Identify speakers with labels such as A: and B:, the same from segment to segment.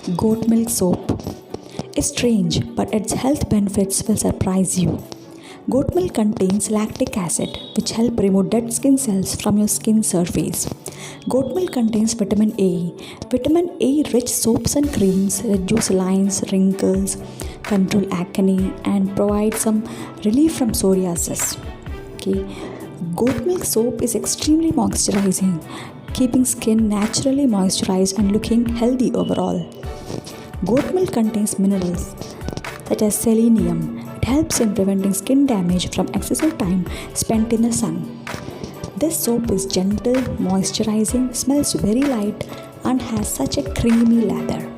A: Goat milk soap is strange, but its health benefits will surprise you. Goat milk contains lactic acid, which help remove dead skin cells from your skin surface. Goat milk contains vitamin A. Vitamin A rich soaps and creams reduce lines, wrinkles, control acne, and provide some relief from psoriasis. Okay. Goat milk soap is extremely moisturizing, keeping skin naturally moisturized and looking healthy overall. Goat milk contains minerals such as selenium. It helps in preventing skin damage from excessive time spent in the sun. This soap is gentle, moisturizing, smells very light, and has such a creamy lather.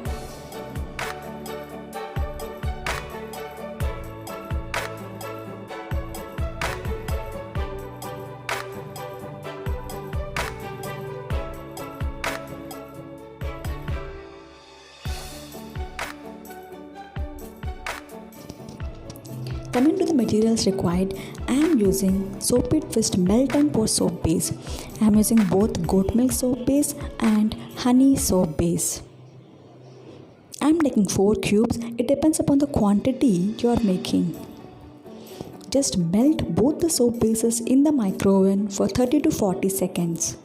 A: Coming to the materials required, I am using Soapy Twist Melt and Pour soap base. I am using both goat milk soap base and honey soap base. I am taking 4 cubes. It depends upon the quantity you are making. Just melt both the soap bases in the micro oven for 30 to 40 seconds.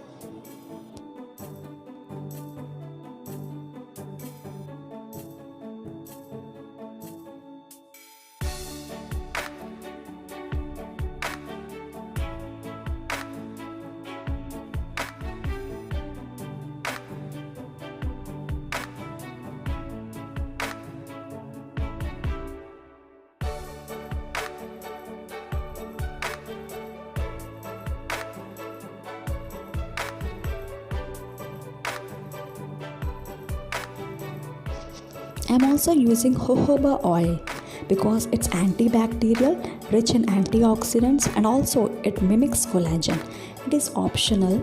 A: I am also using jojoba oil because it's antibacterial, rich in antioxidants, and also it mimics collagen. It is optional.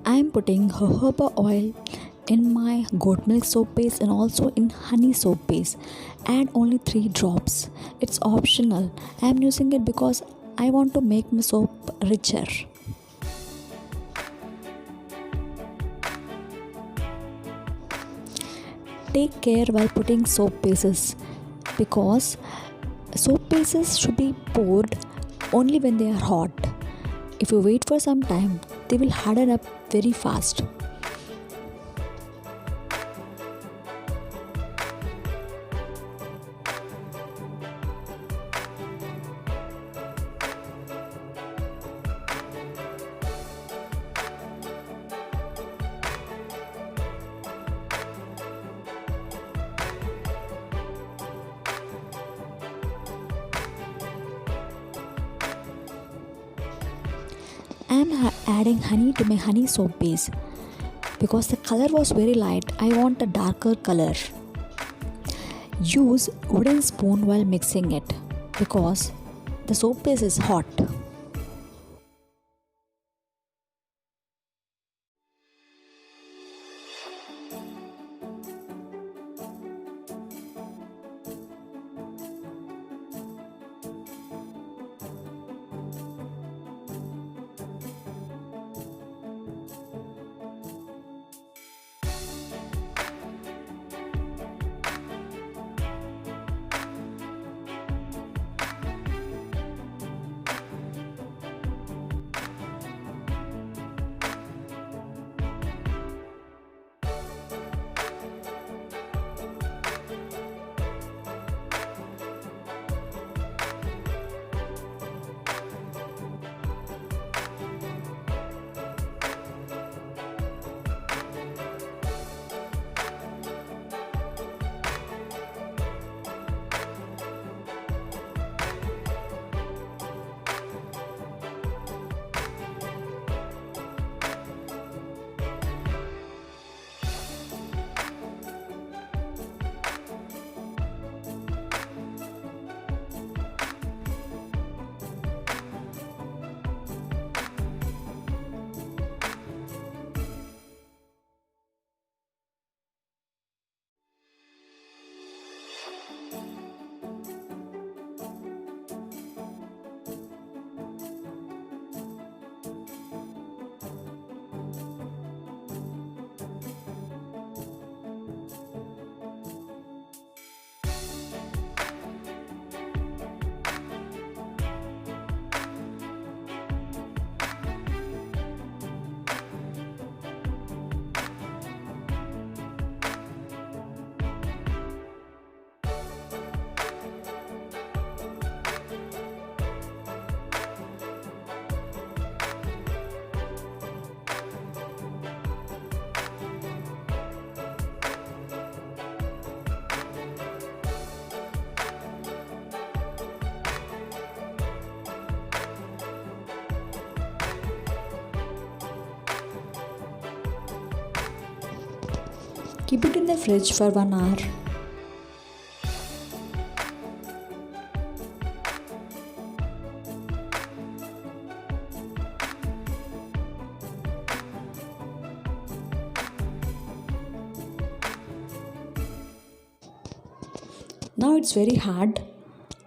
A: I am putting jojoba oil in my goat milk soap base and also in honey soap base. Add only 3 drops. It's optional. I am using it because I want to make my soap richer. Take care while putting soap bases because soap bases should be poured only when they are hot. If you wait for some time, they will harden up very fast. I am adding honey to my honey soap base because the color was very light. I want a darker color. Use wooden spoon while mixing it because the soap base is hot. Keep it in the fridge for 1 hour. Now it's very hard.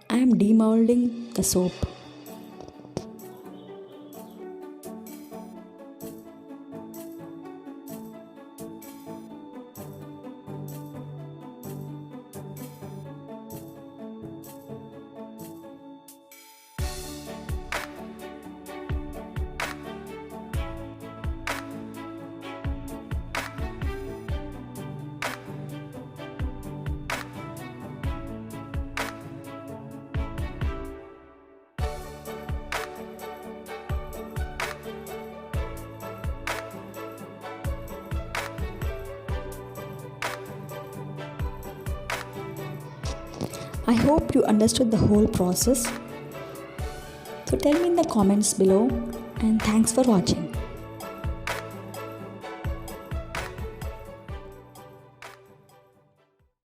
A: I am demolding the soap. I hope you understood the whole process. So tell me in the comments below, and thanks for watching.